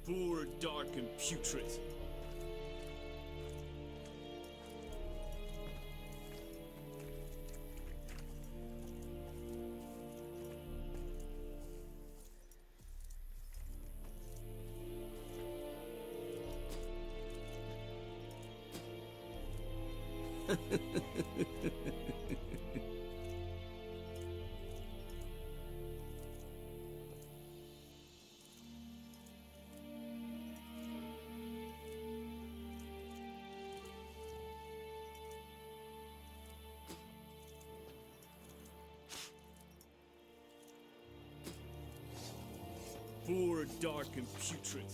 Poor, dark, and putrid. Poor, dark, and putrid.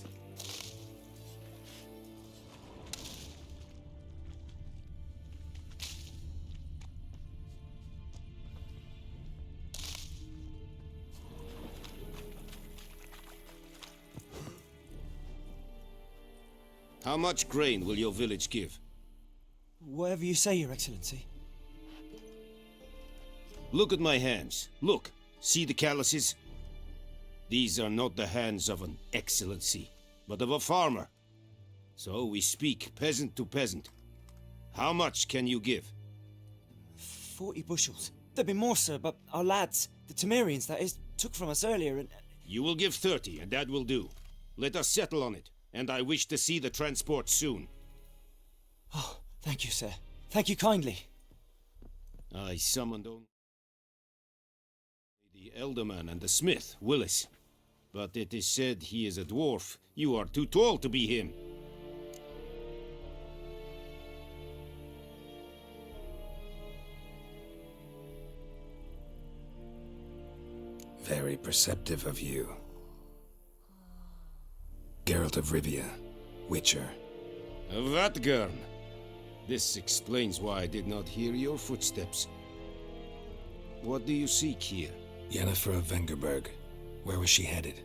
How much grain will your village give? Whatever you say, Your Excellency. Look at my hands. Look. See the calluses? These are not the hands of an excellency, but of a farmer. So we speak peasant to peasant. How much can you give? 40 bushels. There'd be more, sir, but our lads, the Temerians that is, took from us earlier and... You will give 30, and that will do. Let us settle on it, and I wish to see the transport soon. Oh, thank you, sir. Thank you kindly. I summoned only the elderman and the smith, Willis. But it is said he is a dwarf. You are too tall to be him. Very perceptive of you. Geralt of Rivia, Witcher. Vatgern. This explains why I did not hear your footsteps. What do you seek here? Yennefer of Vengerberg. Where was she headed?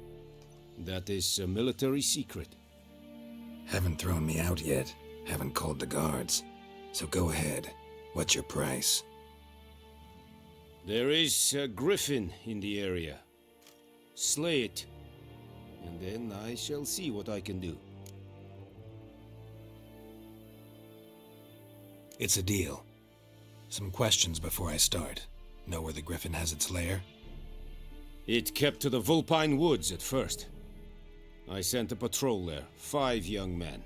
That is a military secret. Haven't thrown me out yet. Haven't called the guards. So go ahead. What's your price? There is a griffin in the area. Slay it, and then I shall see what I can do. It's a deal. Some questions before I start. Know where the griffin has its lair? It kept to the Vulpine Woods at first. I sent a patrol there, 5 young men.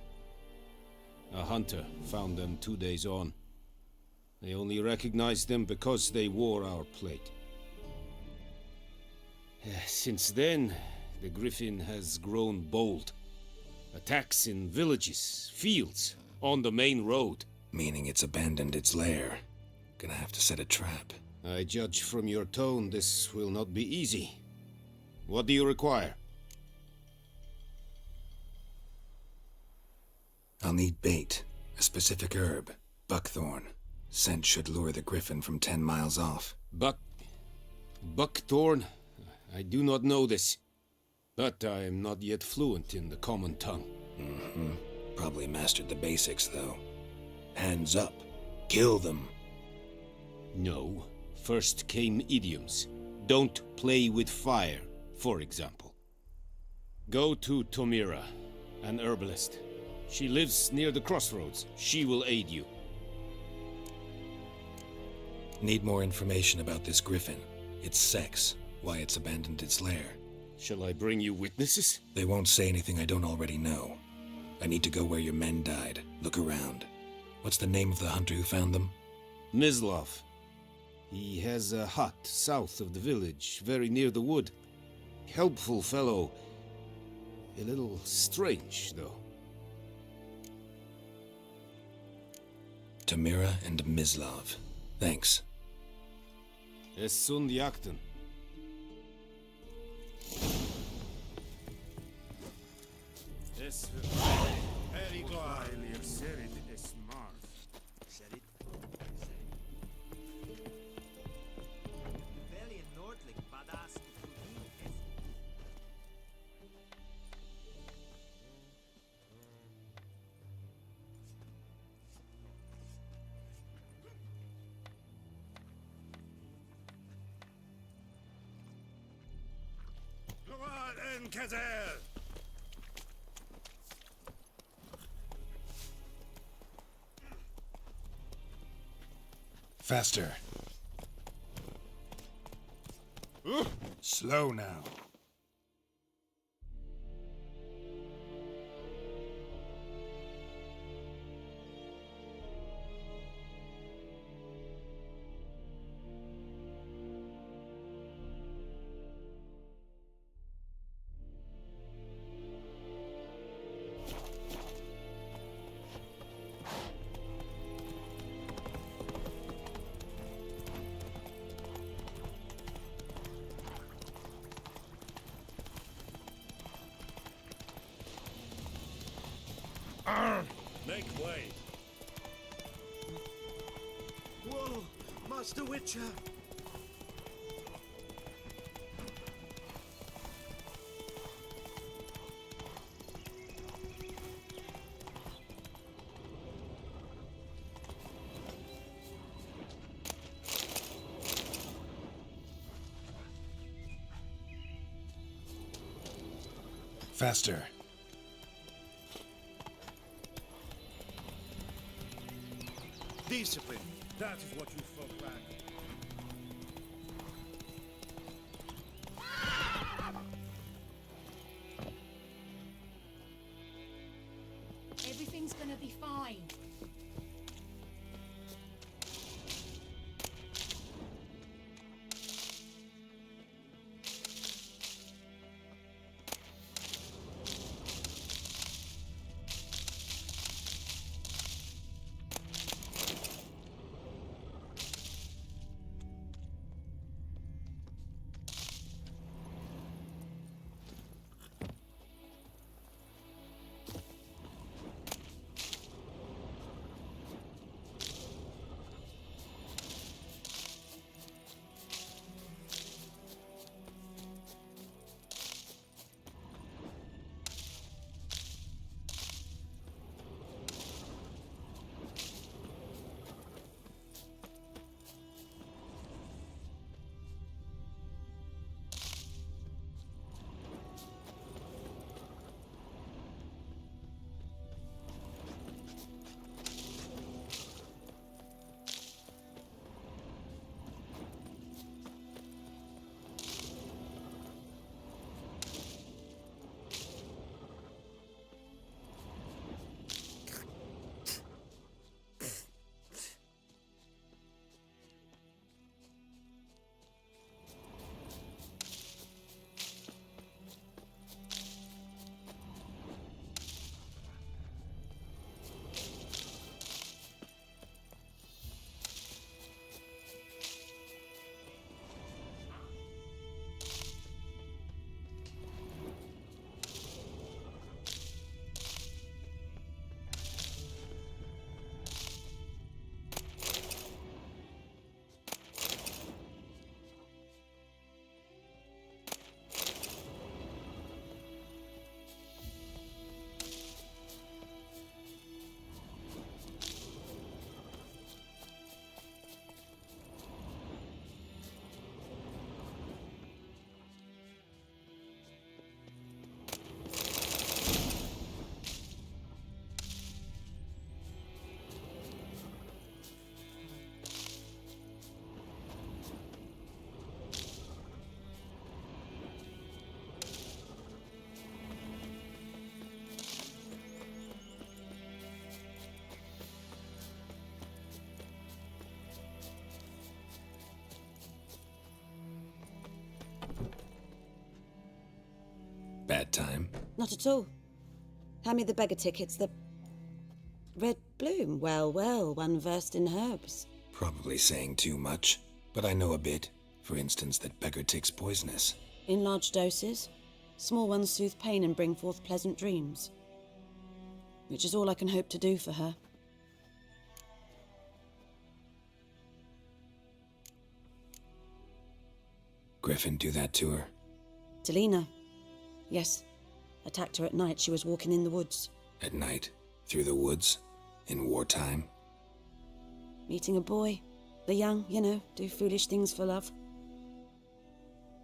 A hunter found them 2 days on. They only recognized them because they wore our plate. Since then, the griffin has grown bold. Attacks in villages, fields, on the main road. Meaning it's abandoned its lair. Gonna have to set a trap. I judge from your tone this will not be easy. What do you require? I'll need bait, a specific herb, buckthorn. Scent should lure the griffin from 10 miles off. Buckthorn? I do not know this. But I am not yet fluent in the common tongue. Probably mastered the basics, though. Hands up. Kill them. No. First came idioms. Don't play with fire, for example. Go to Tomira, an herbalist. She lives near the crossroads. She will aid you. Need more information about this griffin. Its sex, why it's abandoned its lair. Shall I bring you witnesses? They won't say anything I don't already know. I need to go where your men died. Look around. What's the name of the hunter who found them? Mislav. He has a hut south of the village, very near the wood. Helpful fellow. A little strange, though. Tamira and Mislav. Thanks. Es sunt jakten. Es Erigailir serid es marv. Serid? Velian Nordling badass es. Glad en Kazel! Faster. Slow now. Make way. Whoa, Master Witcher! Faster. Discipline. That is what you folk lack. Everything's gonna be fine. Bad time? Not at all. Hand me the beggar tickets, the red bloom. Well, well, one versed in herbs. Probably saying too much, but I know a bit. For instance, that beggar tick's poisonous. In large doses. Small ones soothe pain and bring forth pleasant dreams. Which is all I can hope to do for her. Griffin do that to her? Talina. Yes. Attacked her at night. She was walking in the woods. At night? Through the woods? In wartime? Meeting a boy. The young, you know, do foolish things for love.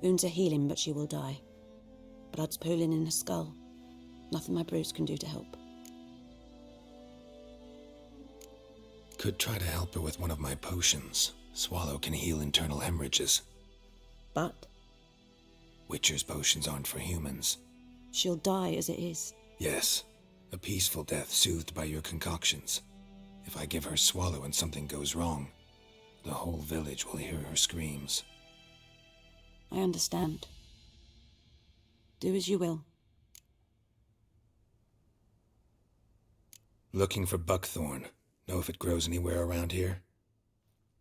Wounds are healing, but she will die. Blood's pooling in her skull. Nothing my brews can do to help. Could try to help her with one of my potions. Swallow can heal internal hemorrhages. But Witcher's potions aren't for humans. she'll die as it is. Yes, a peaceful death soothed by your concoctions. If I give her Swallow and something goes wrong, the whole village will hear her screams. I understand. Do as you will. Looking for buckthorn. Know if it grows anywhere around here?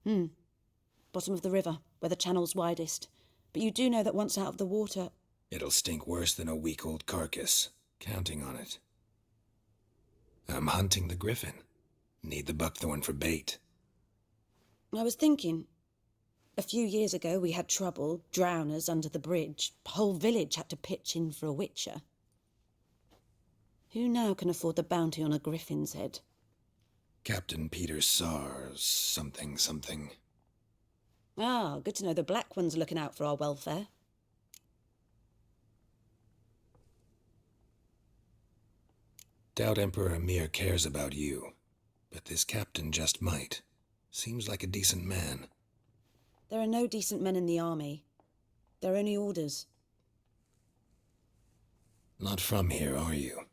Bottom of the river, where the channel's widest. But you do know that once out of the water... It'll stink worse than a week-old carcass. Counting on it. I'm hunting the griffin. Need the buckthorn for bait. I was thinking... A few years ago we had trouble, drowners under the bridge. The whole village had to pitch in for a witcher. Who now can afford the bounty on a griffin's head? Captain Peter Sars, something. Ah, good to know the Black One's looking out for our welfare. Doubt Emperor Emir cares about you, but this captain just might. Seems like a decent man. There are no decent men in the army. They're only orders. Not from here, are you?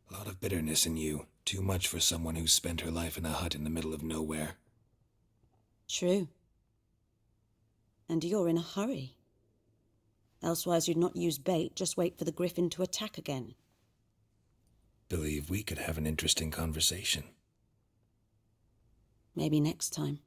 A lot of bitterness in you. Too much for someone who's spent her life in a hut in the middle of nowhere. True. And you're in a hurry. Elsewise you'd not use bait, just wait for the griffin to attack again. Believe we could have an interesting conversation. Maybe next time.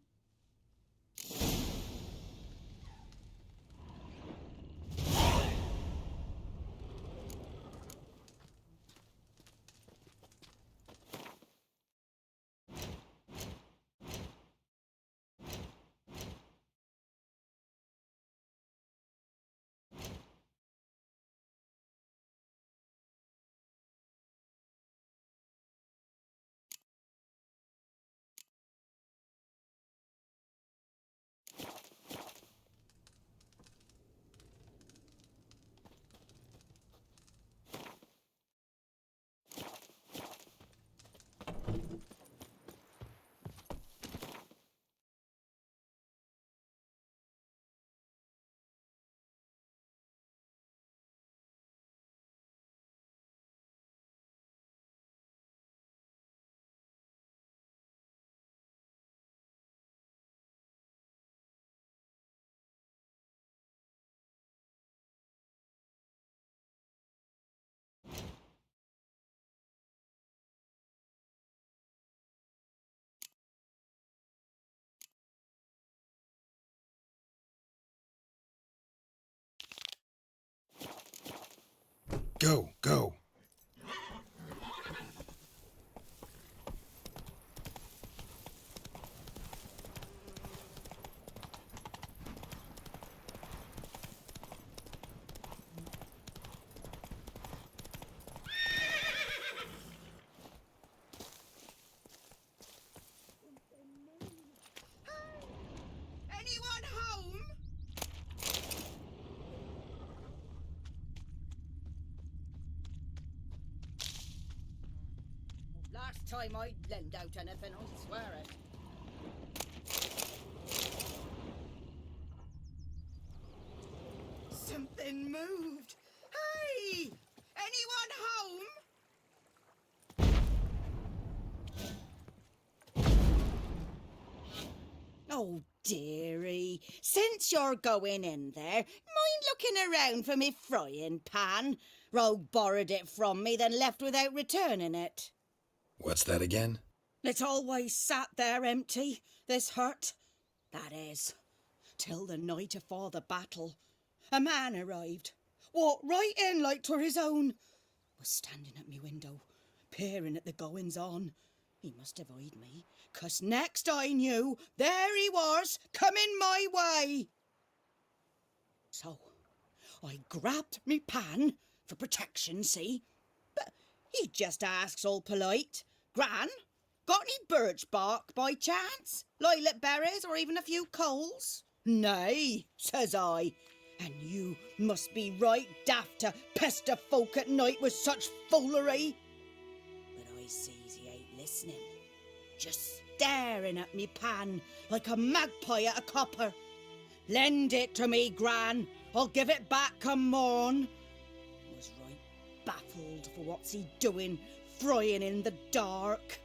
Go! Anyone home? Last time I'd lend out anything, I swear it. Something moved. Hey! Anyone home? Oh, dearie, since you're going in there, mind looking around for me frying pan? Rogue borrowed it from me, then left without returning it. What's that again? It's always sat there empty, this hut. That is, till the night afore the battle. A man arrived, walked right in like 'twere his own. Was standing at me window, peering at the goings-on. He must have eyed me, 'cause next I knew, there he was, coming my way. So, I grabbed me pan, for protection, see? But he just asks all polite, Gran, got any birch bark by chance? Lilac berries or even a few coals? Nay, says I, and you must be right daft to pester folk at night with such foolery. But I sees he ain't listening. Just staring at me pan like a magpie at a copper. Lend it to me, Gran. I'll give it back come morn. Was right baffled for what's he doing, frying in the dark.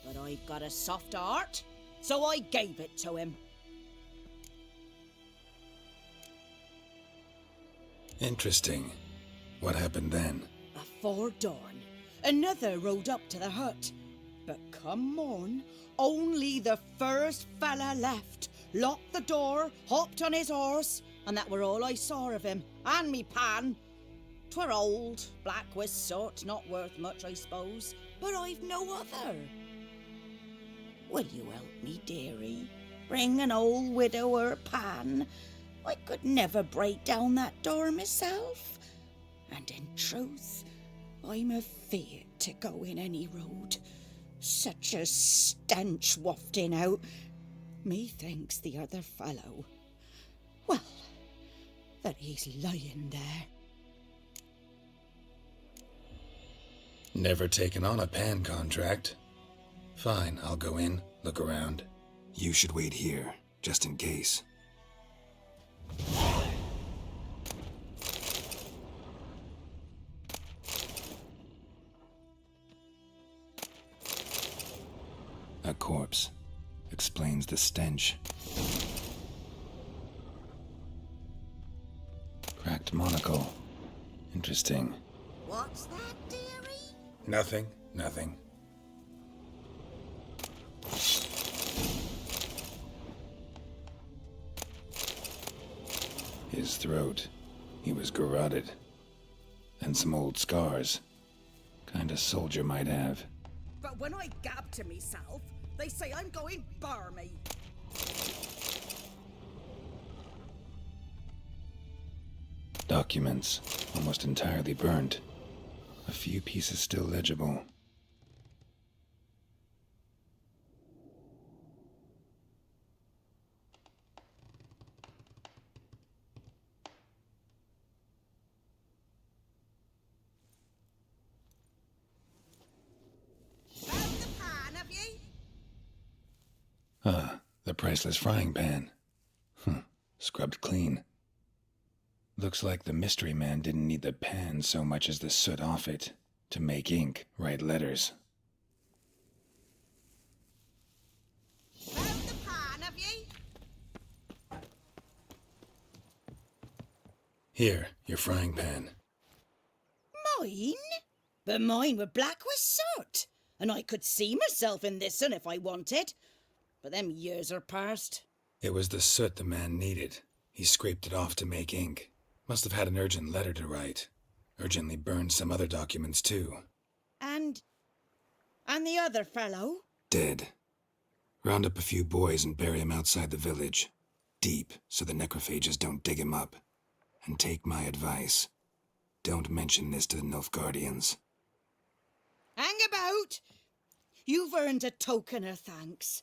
But I've got a soft heart, so I gave it to him. Interesting. What happened then? Afore dawn, another rode up to the hut. But come morn, only the first fella left, locked the door, hopped on his horse, and that were all I saw of him, and me pan. 'Twere old, black with soot, not worth much, I suppose, but I've no other. Will you help me, dearie? Bring an old widower pan. I could never break down that door myself. And in truth, I'm afeard to go in any road. Such a stench wafting out. Methinks the other fellow, well, that he's lying there. Never taken on a pan contract. Fine, I'll go in, look around. You should wait here, just in case. A corpse. Explains the stench. Cracked monocle. Interesting. What's that, dearie? Nothing. His throat. He was garroted. And some old scars. Kinda soldier might have. But when I gab to myself, they say I'm going barmy. Documents. Almost entirely burned. A few pieces still legible. The priceless frying pan. Scrubbed clean. Looks like the mystery man didn't need the pan so much as the soot off it to make ink, write letters. Found the pan, have ye? Here, your frying pan. Mine? But mine were black with soot, and I could see myself in this one if I wanted. But them years are past. It was the soot the man needed. He scraped it off to make ink. Must have had an urgent letter to write. Urgently burned some other documents too. And the other fellow? Dead. Round up a few boys and bury him outside the village. Deep, so the necrophages don't dig him up. And take my advice. Don't mention this to the Nilfgaardians. Hang about! You've earned a token of thanks.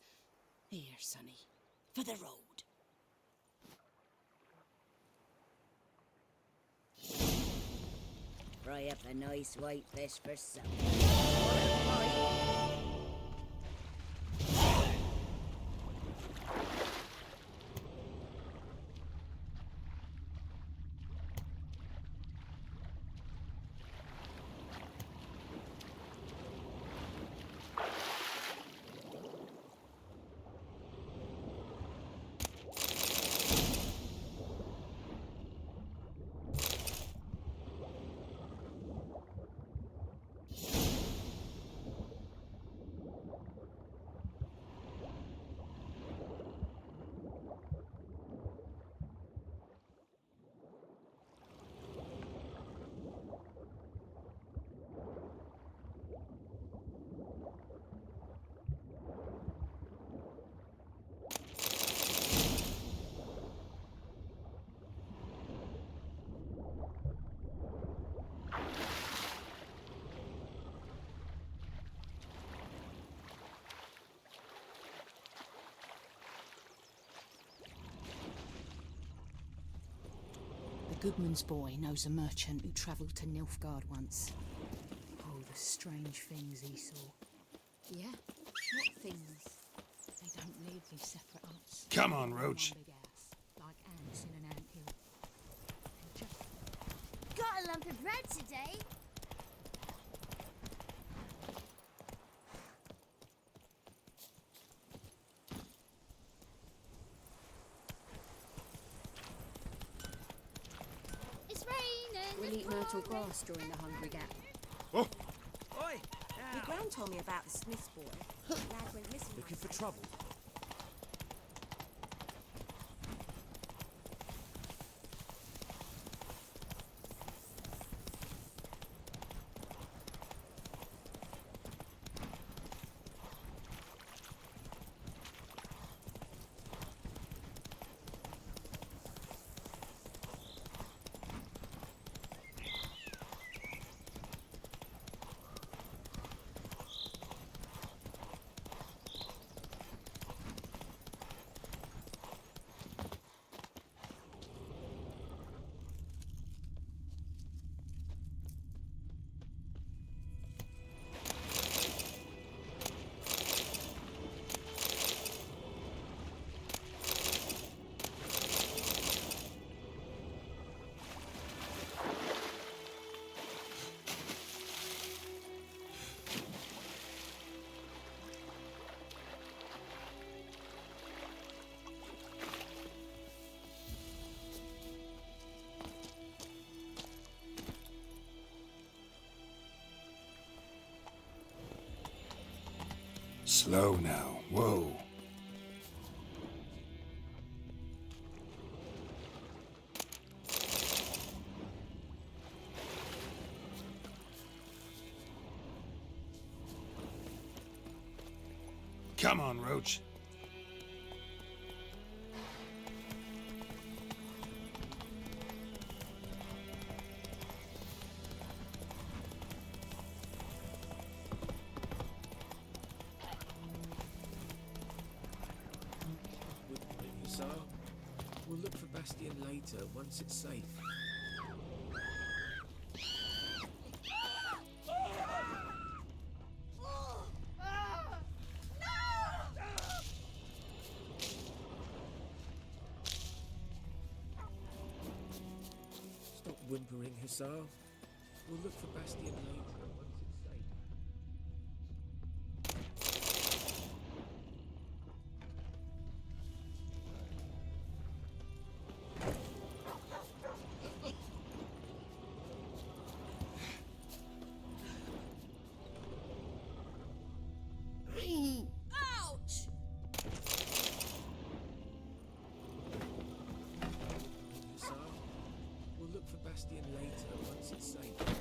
Here, sonny, for the road. Fry up a nice white fish for supper. The Goodman's boy knows a merchant who travelled to Nilfgaard once. Oh, the strange things he saw. Yeah? What things? don't live in separate huts. Come on, Roach. One big house, like ants in an anthill. And just Got a lump of bread today. It's raining. we'll eat myrtle grass during the hungry gap. Oi! My gran told me about the Smith's boy. The lad went missing. Looking for trouble? Slow now. Whoa. Come on, Roach. So, we'll look for Bastion later, once it's safe. Stop whimpering, Hussar. We'll look for Bastion later, once it's safe. Ouch! Hussar. We'll look for Bastion later, once it's safe.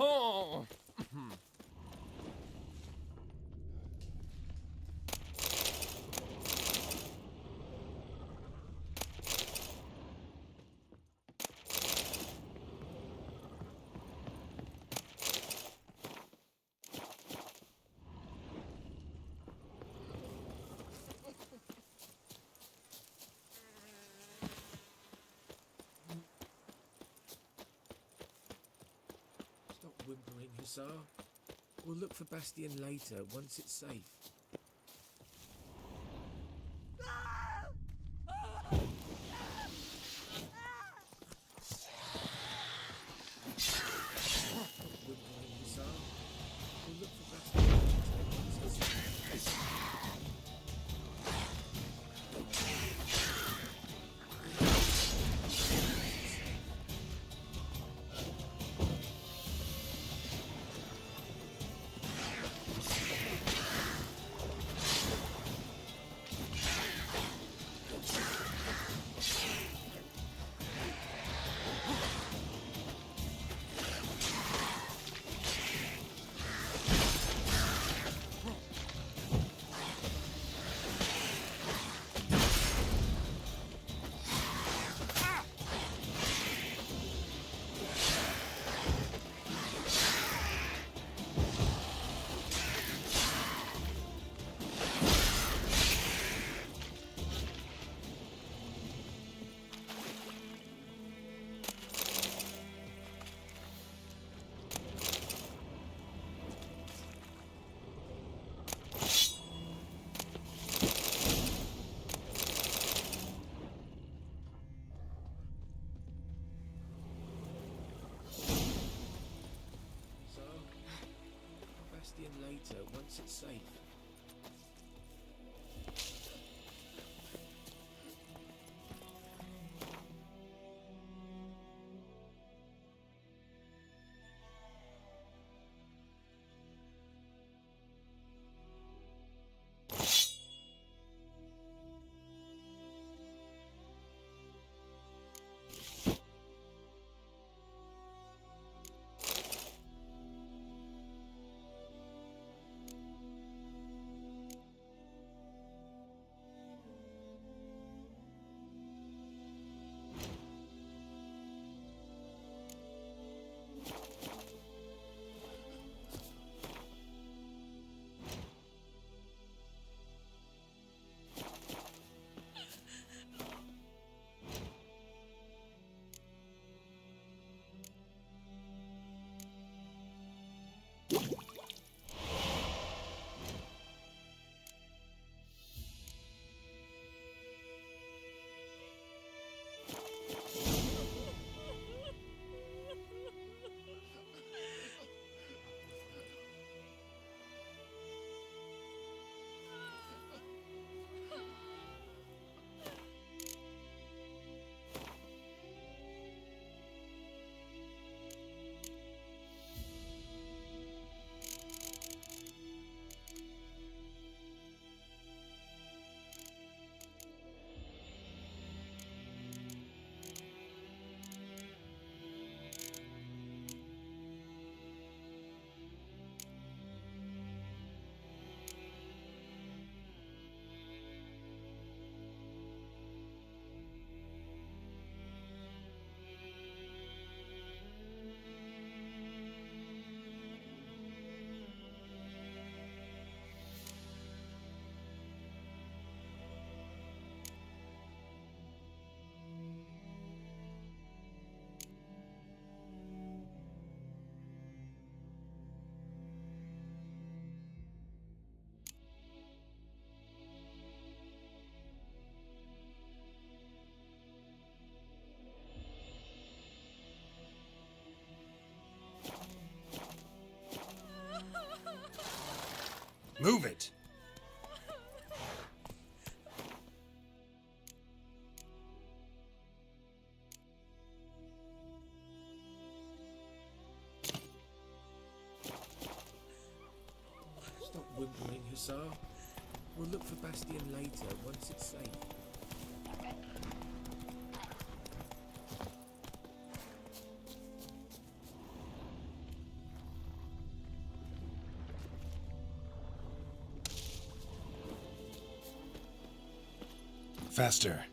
Oh! Stop whimpering, Hussar. We'll look for Bastion later, once it's safe. Stop whimpering, Hussar. We'll look for Bastion later, once it's safe. later once it's safe. Move it! Stop whimpering, Hussar. We'll look for Bastion later once it's safe. Faster.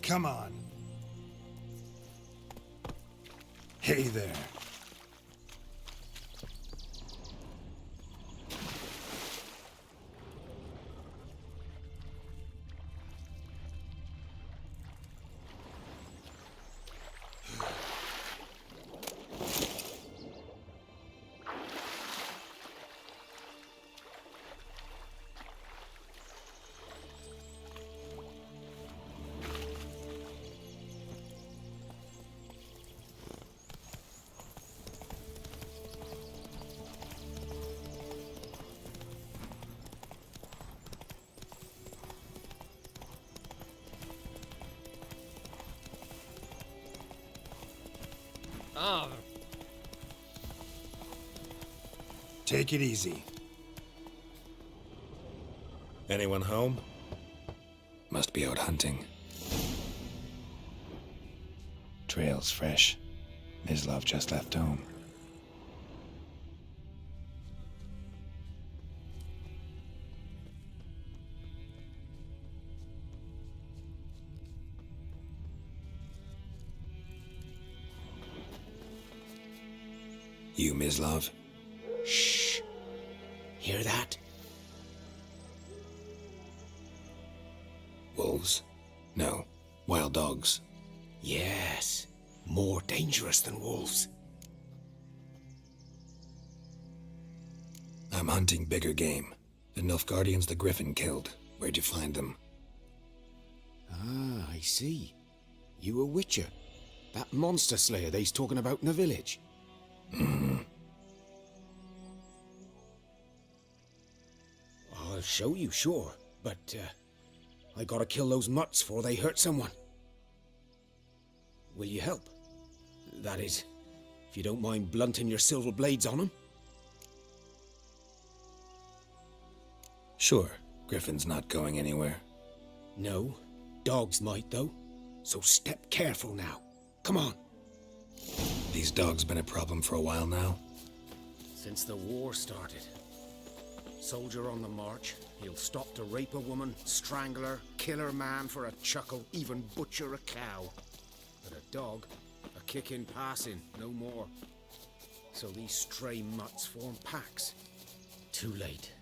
Come on. Hey there. Take it easy. Anyone home? Must be out hunting. Trail's fresh. Mislav just left home. You, Mislav? Shh. Hear that? Wolves? No. Wild dogs. Yes. More dangerous than wolves. I'm hunting bigger game. The Nilfgaardians the Griffin killed. Where'd you find them? Ah, I see. You a witcher. That monster slayer they's talking about in the village. I'll show you, sure. But, I gotta kill those mutts before they hurt someone. Will you help? That is, if you don't mind blunting your silver blades on them. Sure. Griffin's not going anywhere. No, dogs might though. So step careful now. Come on. These dogs been a problem for a while now? Since the war started. Soldier on the march, he'll stop to rape a woman, strangle her, kill her man for a chuckle, even butcher a cow. But a dog, a kick in passing, no more. So these stray mutts form packs. Too late.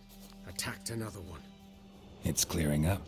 Attacked another one. It's clearing up.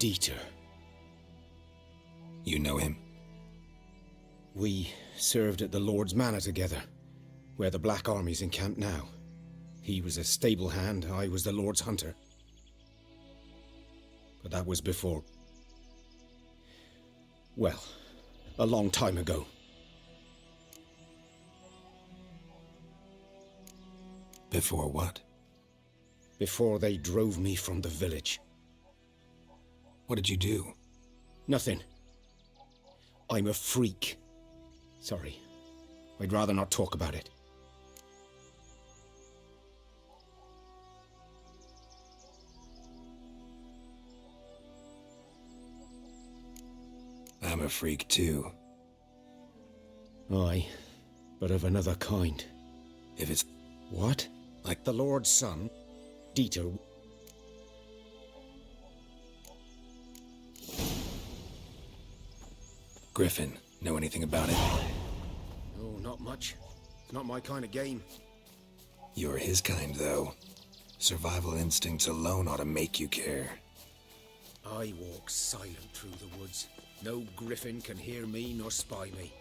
Dieter. You know him? We served at the Lord's Manor together, where the Black Army's encamped now. He was a stable hand, I was the Lord's hunter. But that was before... well, a long time ago. Before what? Before they drove me from the village. What did you do? Nothing. I'm a freak. Sorry. I'd rather not talk about it. I'm a freak too. Aye, but of another kind. If it's... What? Like the Lord's son? Dieter... Griffin, know anything about it? No, Not much. It's not my kind of game. You're his kind, though. Survival instincts alone ought to make you care. I walk silent through the woods. No griffin can hear me nor spy me.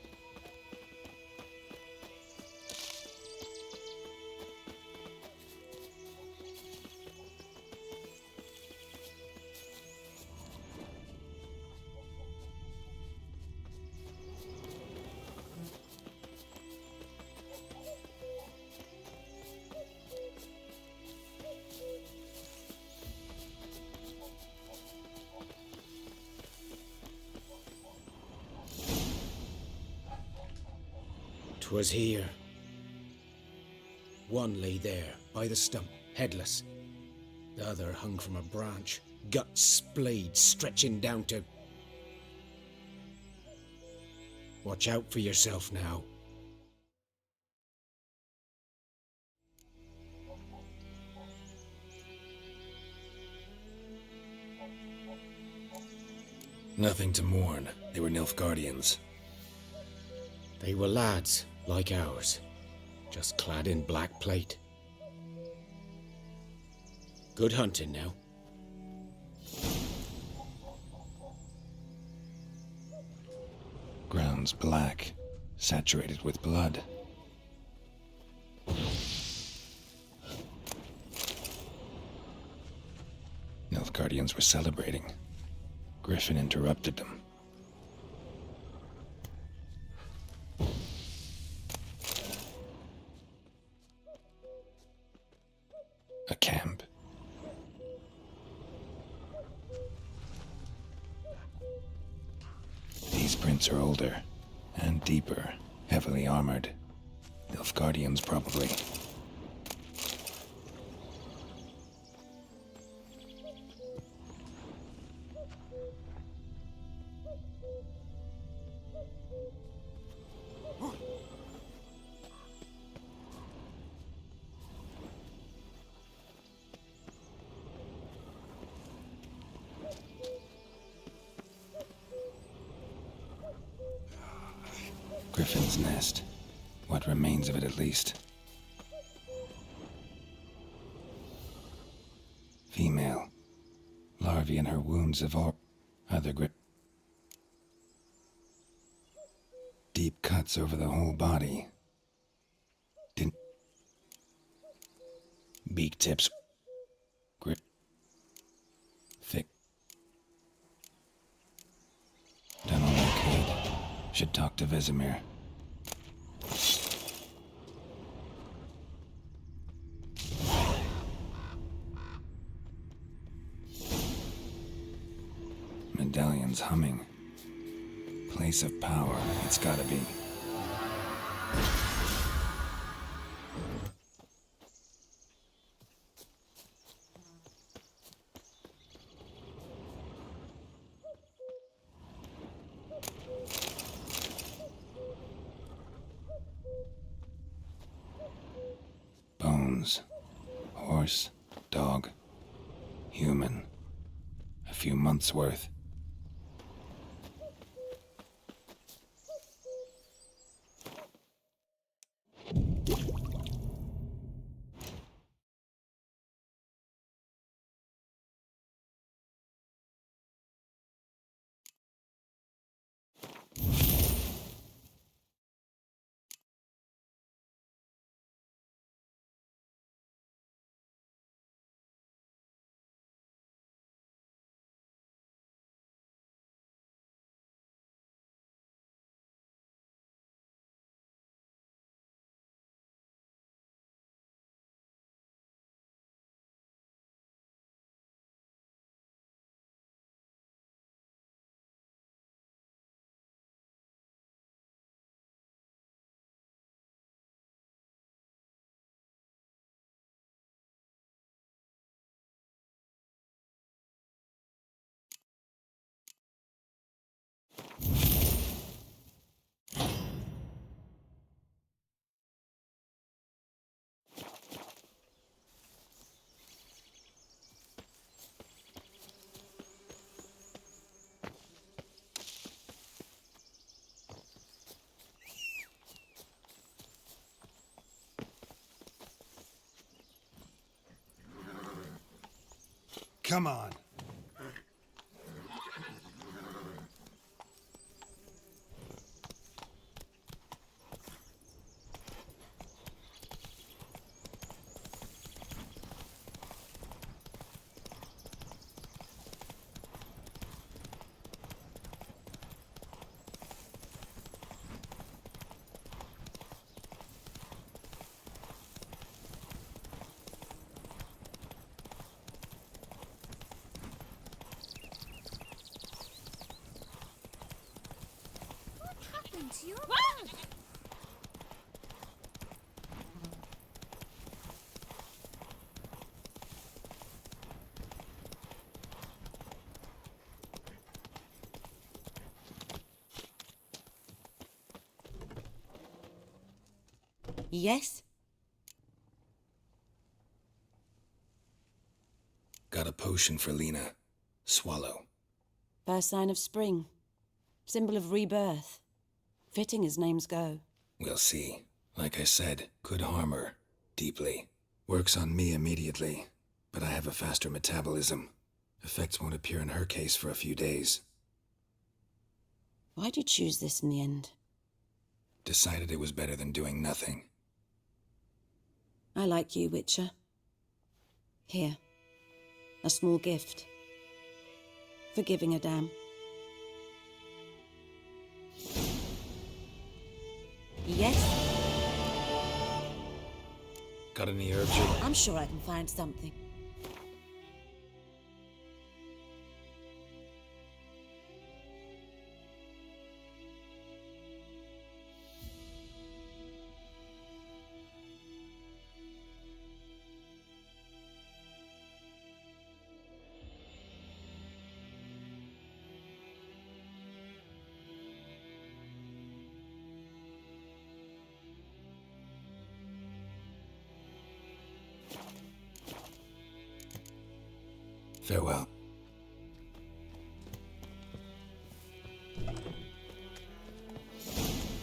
"'Twas here. One lay there, by the stump, headless. The other hung from a branch, guts splayed, stretching down to... Watch out for yourself now." Nothing to mourn. They were Nilfgaardians. They were lads, like ours, just clad in black plate. Good hunting now. Ground's black, saturated with blood. Nilfgaardians were celebrating. Griffin interrupted them. A camp. These prints are older and deeper, heavily armored. Nilfgaardians, probably. Griffin's nest. What remains of it, at least. Female. Larvae in her wounds of all other grip. Deep cuts over the whole body. Didn't. Beak tips. Grip. Thick. Done all I could. Should talk to Vesemir. Medallion's humming. Place of power, it's gotta be. Bones. Horse, dog, human. A few months' worth. Come on. What happened to your blood? Yes? Got a potion for Lena. Swallow. First sign of spring. Symbol of rebirth. Fitting as names go. We'll see. Like I said, could harm her. Deeply. Works on me immediately, but I have a faster metabolism. Effects won't appear in her case for a few days. Why'd you choose this in the end? Decided it was better than doing nothing. I like you, Witcher. Here. A small gift. For giving a damn. Yes? Got any herbs you... I'm sure I can find something. Farewell.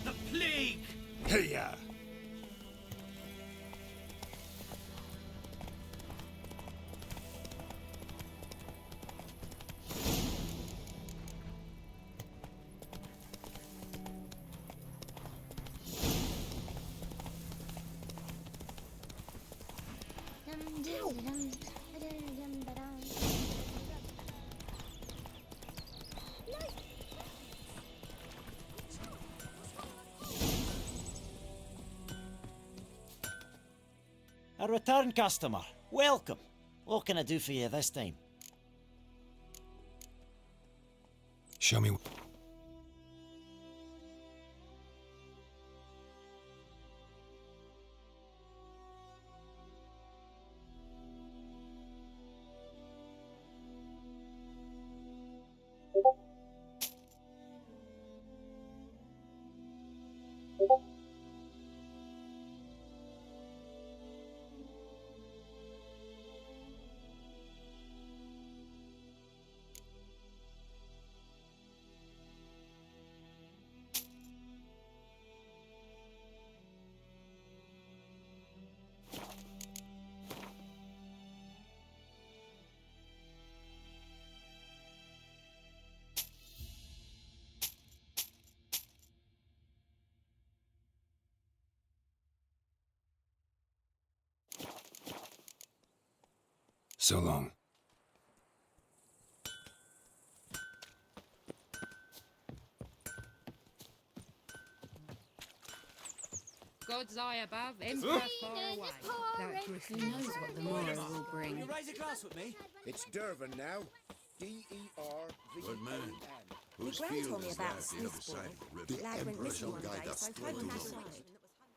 The plague! Hey-ya! A return customer. Welcome. What can I do for you this time? Show me... So long. God's eye above, emperor far away. That Who griffin knows what the morrow will bring. raise a glass with me? It's Dervin now. D-E-R-V-I-N. My gran told me about the Smith boy. The lad went missing one day, so I phoned him outside.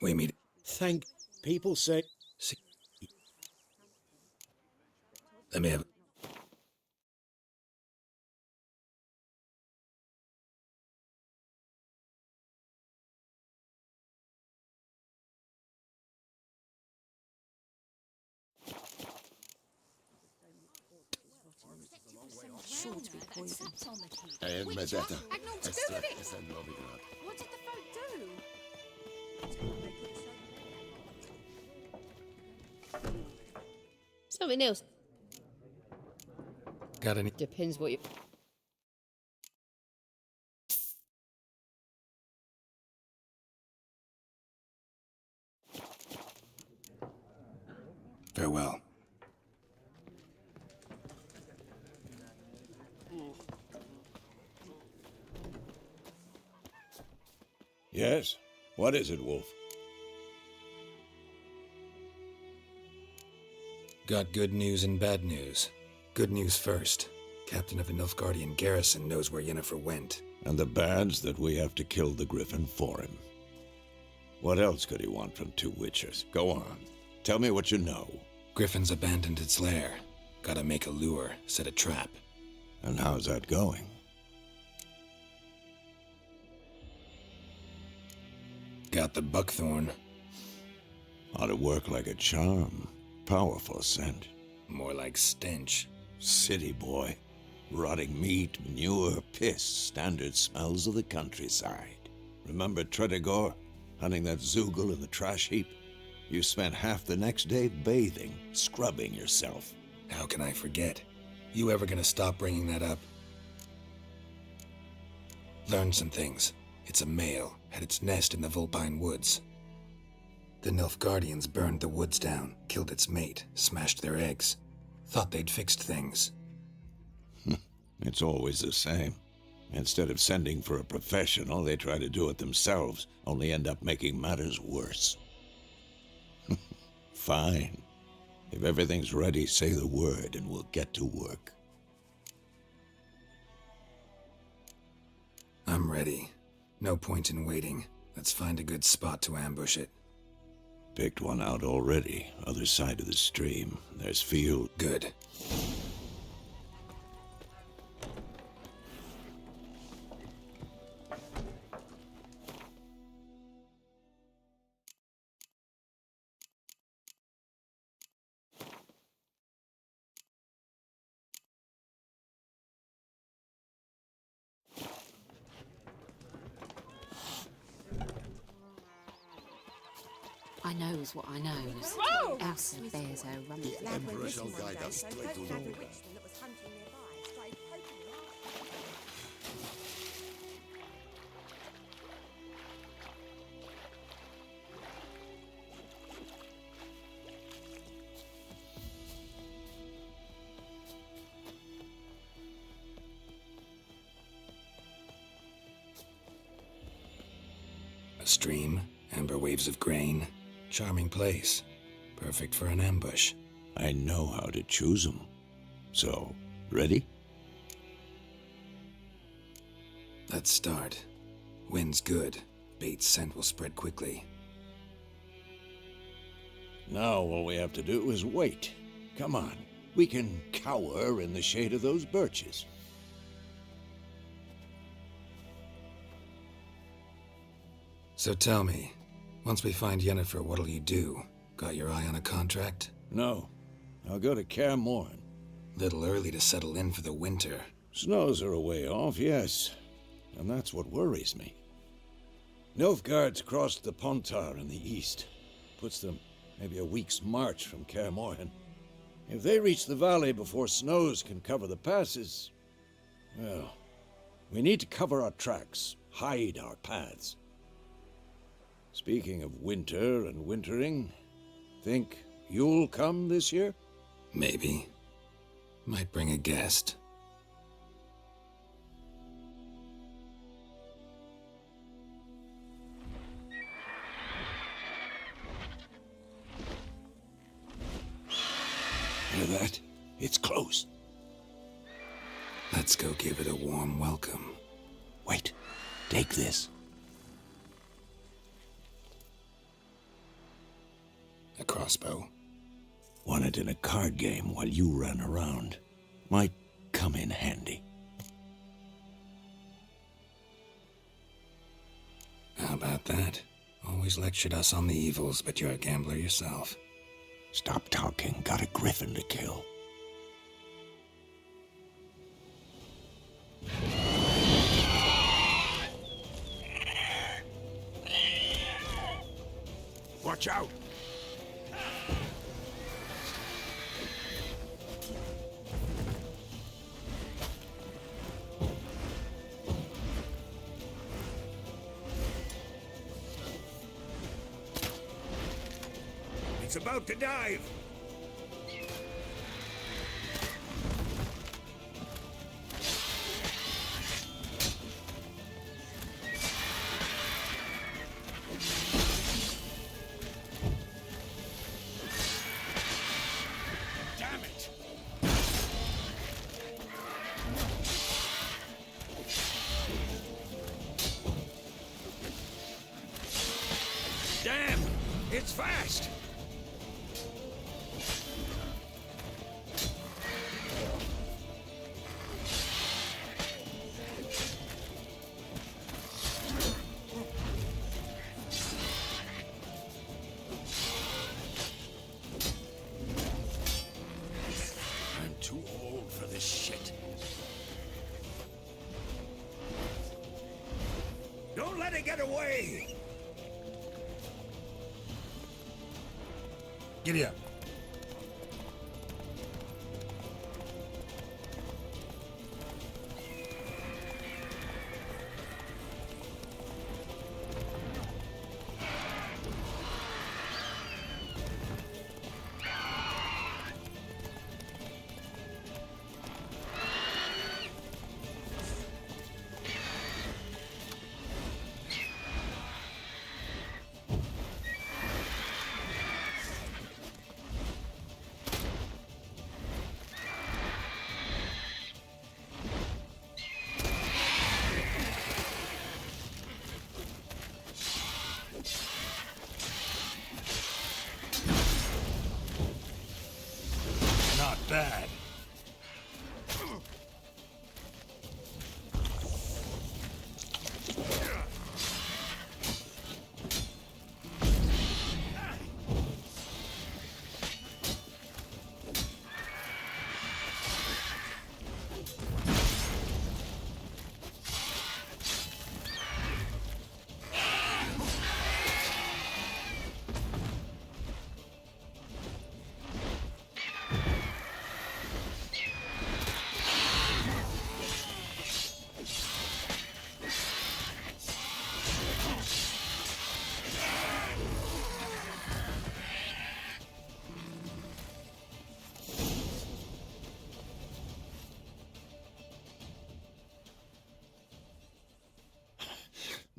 We meet... Thank people say. Let me have... Sure to be poison. What did the folk do? Something else. Got any? Depends what you. Farewell. Yes? What is it, Wolf? Got good news and bad news. Good news first. Captain of the Nilfgaardian garrison knows where Yennefer went. And the bad's that we have to kill the Griffin for him. What else could he want from two witchers? Go on. Tell me what you know. Griffin's abandoned its lair. Gotta make a lure, set a trap. And how's that going? Got the buckthorn. Ought to work like a charm. Powerful scent. More like stench. City boy. Rotting meat, manure, piss. Standard smells of the countryside. Remember Tredegor? Hunting that Zoogle in the trash heap? You spent half the next day bathing, scrubbing yourself. How can I forget? You ever gonna stop bringing that up? Learned some things. It's a male, had its nest in the Vulpine Woods. The Nilfgaardians burned the woods down, killed its mate, smashed their eggs. Thought they'd fixed things. It's always the same. Instead of sending for a professional, they try to do it themselves, only end up making matters worse. Fine. If everything's ready, say the word and we'll get to work. I'm ready. No point in waiting. Let's find a good spot to ambush it. Picked one out already. Other side of the stream. There's field. Good. I knows what I knows. Else there's a run of The Emperor shall guide us straight to order. A stream, amber waves of grain. Charming place. Perfect for an ambush. I know how to choose them. So, ready? Let's start. Wind's good. Bait's scent will spread quickly. Now all we have to do is wait. Come on. We can cower in the shade of those birches. So tell me, once we find Yennefer, what'll you do? Got your eye on a contract? No. I'll go to Kaer Morhen. Little early to settle in for the winter. Snows are a way off, yes. And that's what worries me. Nilfgaard's crossed the Pontar in the east. Puts them maybe a week's march from Kaer Morhen. If they reach the valley before snows can cover the passes, well, we need to cover our tracks, hide our paths. Speaking of winter and wintering, think you'll come this year? Maybe. Might bring a guest. Hear that? It's close. Let's go give it a warm welcome. Wait. Take this. A crossbow. Won it in a card game while you ran around. Might come in handy. How about that? Always lectured us on the evils, but you're a gambler yourself. Stop talking. Got a griffin to kill. Watch out! It's about to dive! Damn it! Damn! It's fast! I'm too old for this shit. Don't let it get away! Giddy up. Not bad.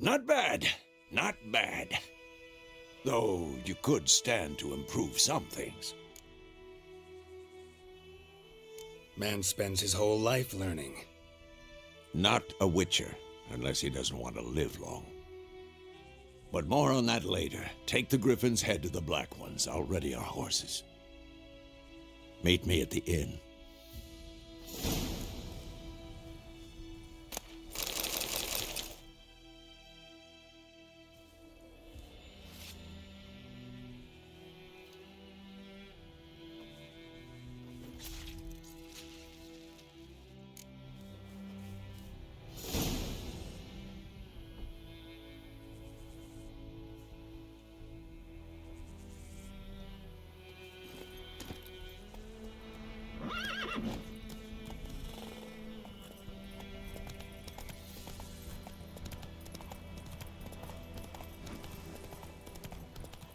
Not bad. Not bad. Though you could stand to improve some things. Man spends his whole life learning. Not a witcher, unless he doesn't want to live long. But more on that later. Take the Griffin's head to the Black Ones. I'll ready our horses. Meet me at the inn.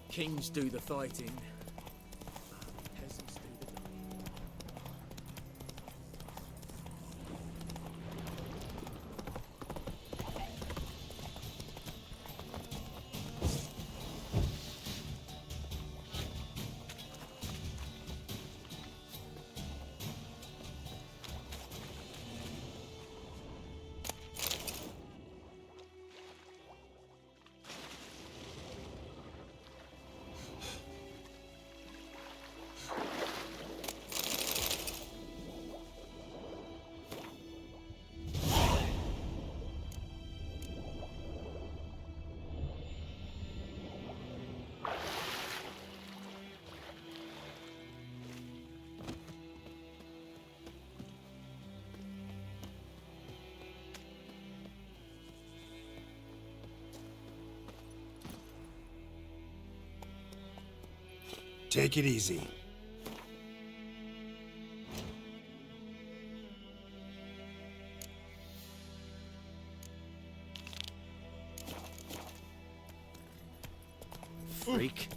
Kings do the fighting. Peasants do the dying. Take it easy. Freak.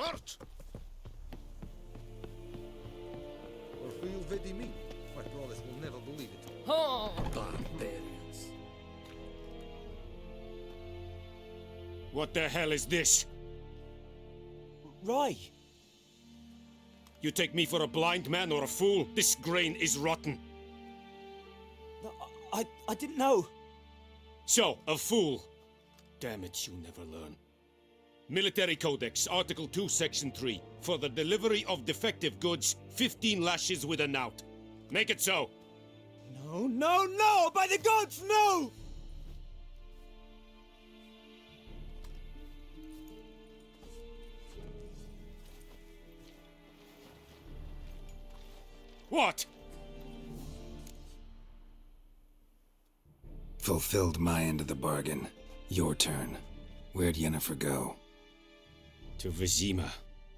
hurt? Or feel very mean. My brothers will never believe it. Oh! Barbarians. What the hell is this? Rye! You take me for a blind man or a fool? This grain is rotten. No, I didn't know. So, a fool. Damn it, you never learn. Military Codex, Article 2, Section 3. For the delivery of defective goods, 15 lashes with a knout. Make it so. No, no, no! By the gods, no! What? Fulfilled my end of the bargain. Your turn. Where'd Yennefer go? To Vizima.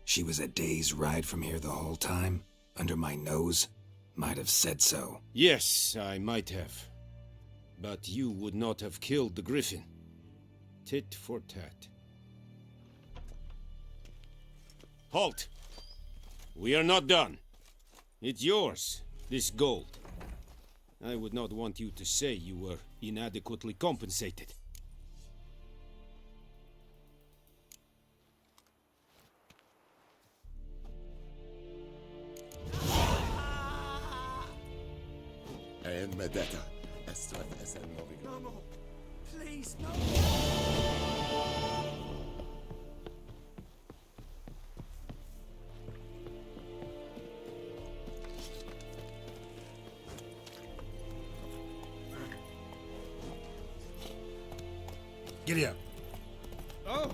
She was a day's ride from here the whole time? Under my nose? Might have said so. Yes, I might have. But you would not have killed the griffin. Tit for tat. Halt! We are not done. It's yours, this gold. I would not want you to say you were inadequately compensated. And Medetta. Estrad es el Novigo. No more. Please, no. Giddy up. Oh!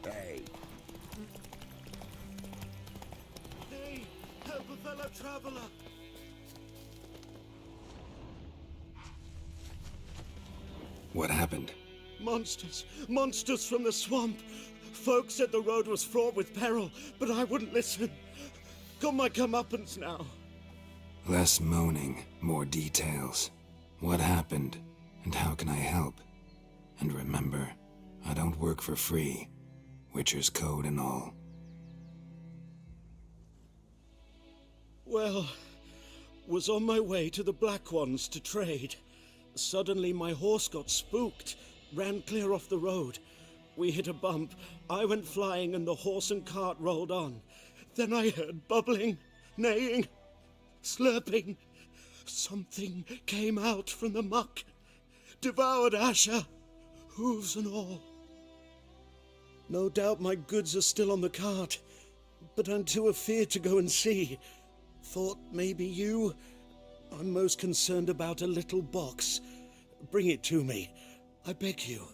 Hey. Hey, help a fellow traveler. What happened? Monsters. Monsters from the swamp. Folks said the road was fraught with peril, but I wouldn't listen. Got my comeuppance now. Less moaning, more details. What happened, and how can I help? And remember, I don't work for free. Witcher's code and all. Well, was on my way to the Black Ones to trade. Suddenly my horse got spooked, ran clear off the road. We hit a bump, I went flying and the horse and cart rolled on. Then I heard bubbling, neighing, slurping. Something came out from the muck, devoured Asher, hooves and all. No doubt my goods are still on the cart, but I'm too afeard to go and see. Thought maybe you. I'm most concerned about a little box. Bring it to me, I beg you.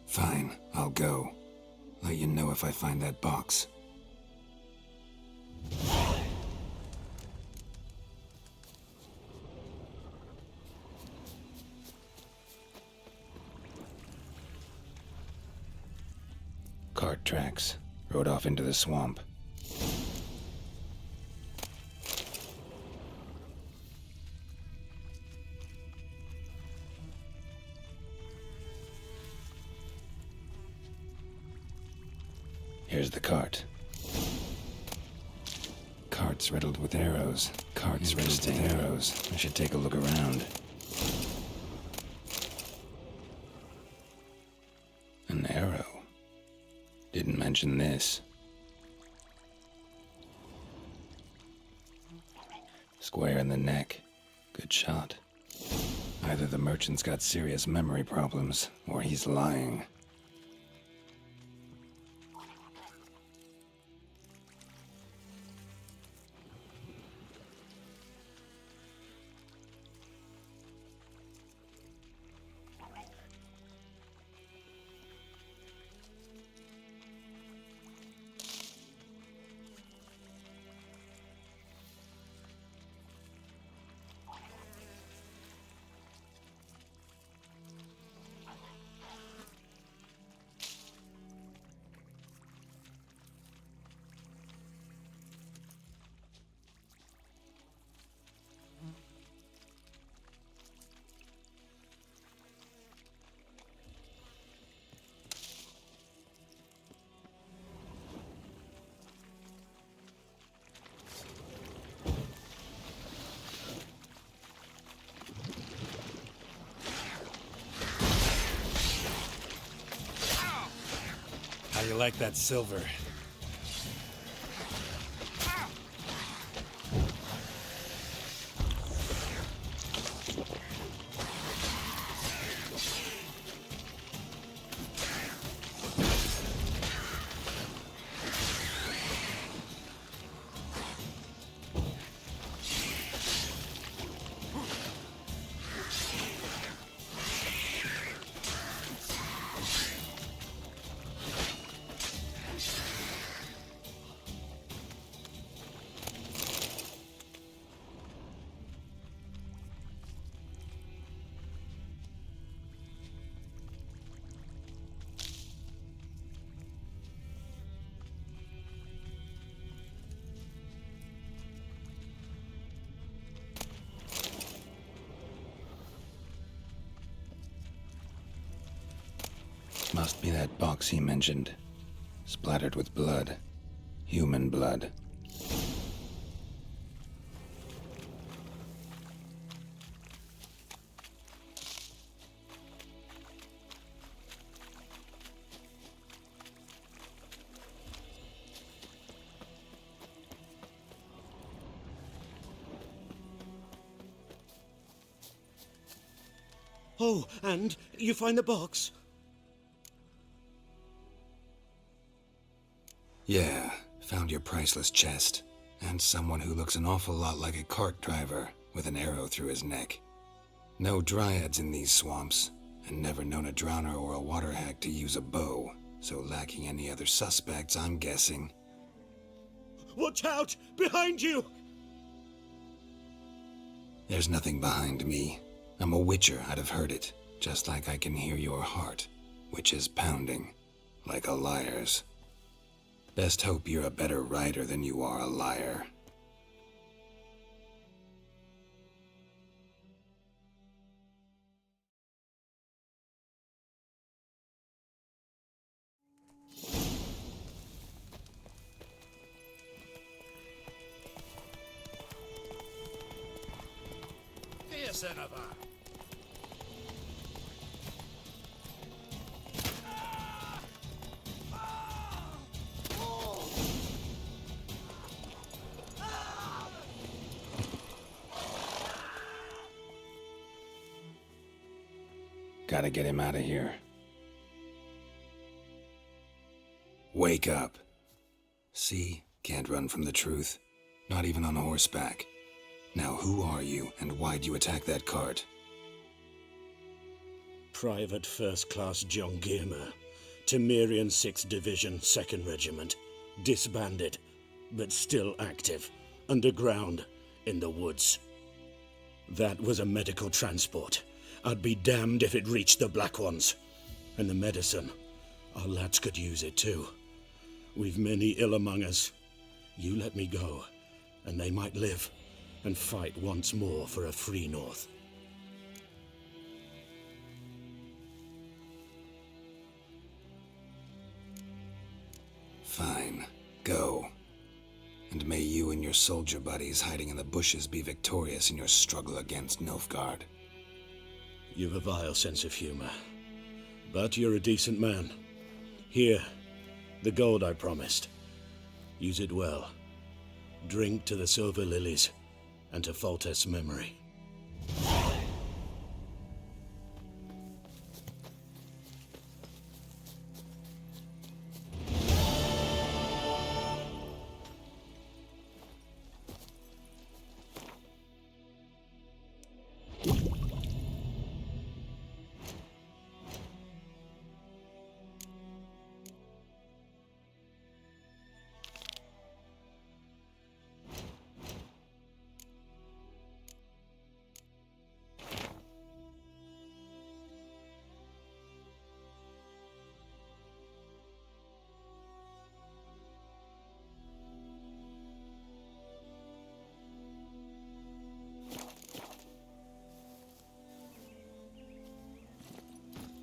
Fine, I'll go. Let you know if I find that box. Cart tracks. Rode off into the swamp. Here's the cart. Cart's riddled with arrows. Cart's riddled with arrows. I should take a look around. An arrow. Didn't mention this. Square in the neck. Good shot. Either the merchant's got serious memory problems, or he's lying. you like that silver? Must be that box he mentioned. Splattered with blood. Human blood. Oh, and you find the box? Yeah, found your priceless chest. And someone who looks an awful lot like a cart driver with an arrow through his neck. No dryads in these swamps, and never known a drowner or a water hag to use a bow, so lacking any other suspects, I'm guessing. Watch out! Behind you! There's nothing behind me. I'm a witcher, I'd have heard it, just like I can hear your heart, which is pounding, like a liar's. Best hope you're a better writer than you are a liar. Here, Senator. Gotta get him out of here. Wake up. See? Can't run from the truth. Not even on horseback. Now who are you, and why'd you attack that cart? Private First Class John Giermer, Temerian 6th Division, 2nd Regiment. Disbanded, but still active, underground, in the woods. That was a medical transport. I'd be damned if it reached the Black Ones. And the medicine, our lads could use it too. We've many ill among us. You let me go, and they might live, and fight once more for a free North. Fine. Go. And may you and your soldier buddies hiding in the bushes be victorious in your struggle against Nilfgaard. You've a vile sense of humor. But you're a decent man. Here, the gold I promised. Use it well. Drink to the silver lilies, and to Foltest's memory.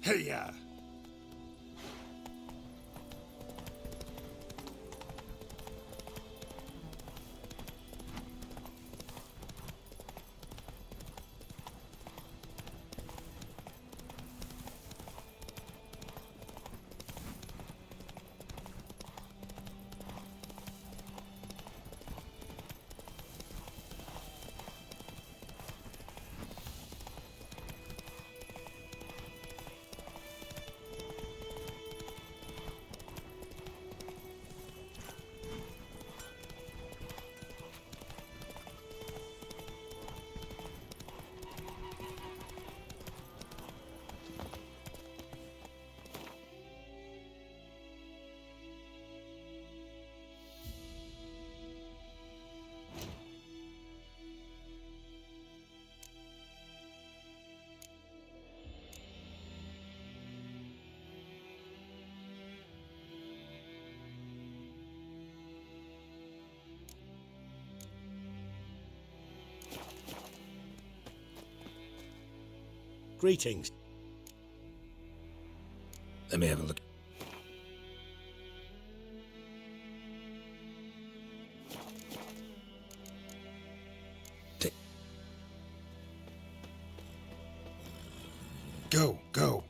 Hey-ya! Greetings. Let me have a look. Go, go.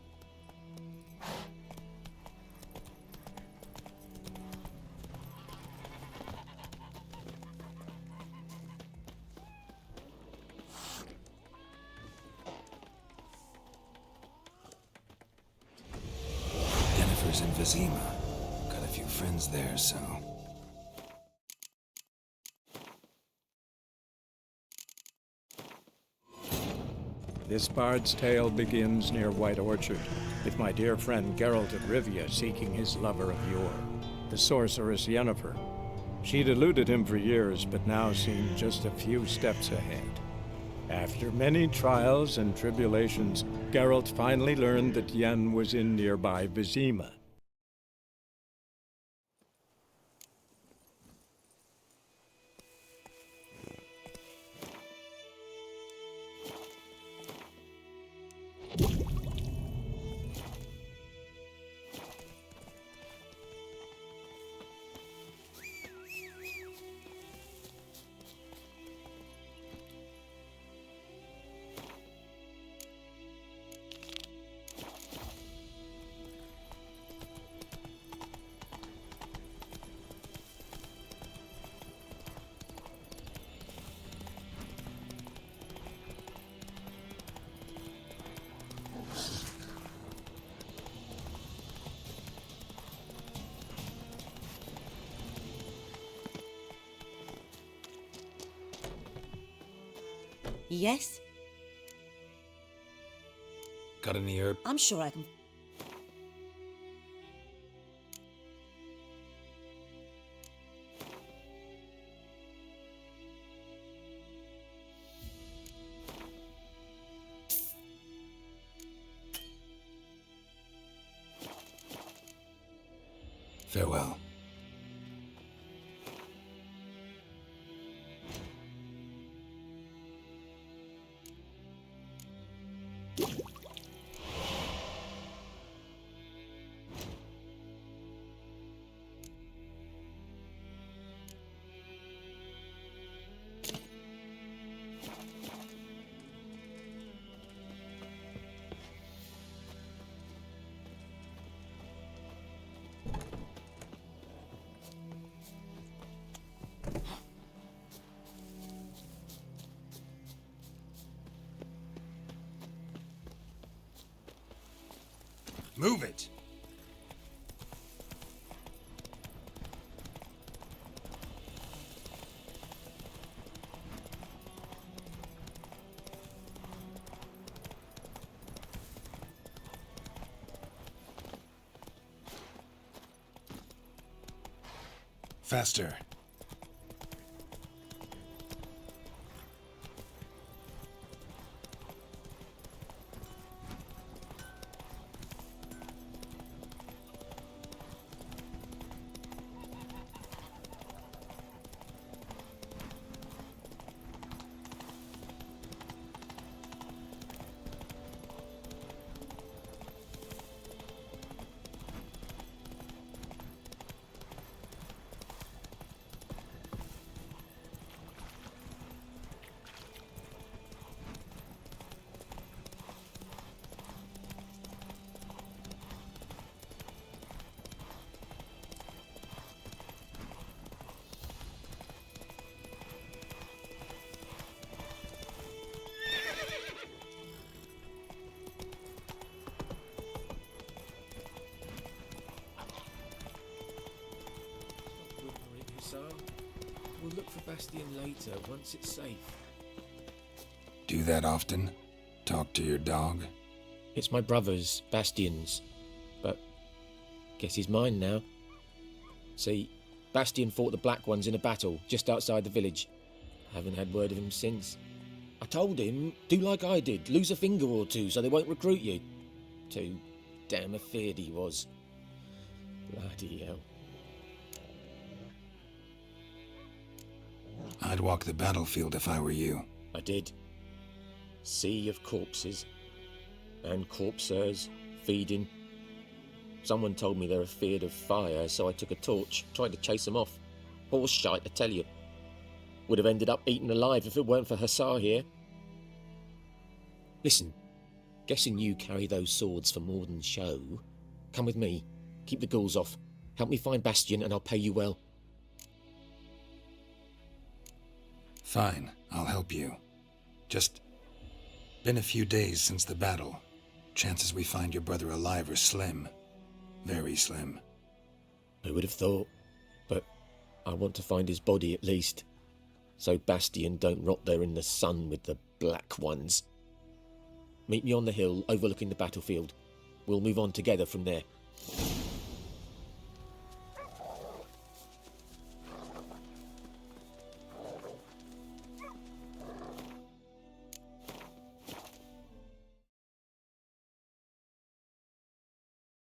Jennifer's in Vizima. Got a few friends there, so... This bard's tale begins near White Orchard, with my dear friend Geralt of Rivia seeking his lover of yore, the sorceress Yennefer. She'd eluded him for years, but now seemed just a few steps ahead. After many trials and tribulations, Geralt finally learned that Yen was in nearby Vizima. Yes? Got any herb? I'm sure I can... Farewell. Move it! Faster. We'll look for Bastion later, once it's safe. Do that often? Talk to your dog? It's my brother's, Bastion's. But guess he's mine now. See, Bastion fought the Black Ones in a battle just outside the village. Haven't had word of him since. I told him, do like I did, lose a finger or two so they won't recruit you. Too damn afeard he was. Bloody hell. I'd walk the battlefield if I were you. I did. Sea of corpses. And corpses, feeding. Someone told me they're afeard of fire, so I took a torch, tried to chase them off. Horse shite, I tell you. Would have ended up eaten alive if it weren't for Hussar here. Listen, guessing you carry those swords for more than show. Come with me, keep the ghouls off, help me find Bastian and I'll pay you well. Fine, I'll help you. Just been a few days since the battle. Chances we find your brother alive are slim. Very slim. Who would have thought? But I want to find his body at least. So Bastian don't rot there in the sun with the black ones. Meet me on the hill overlooking the battlefield. We'll move on together from there.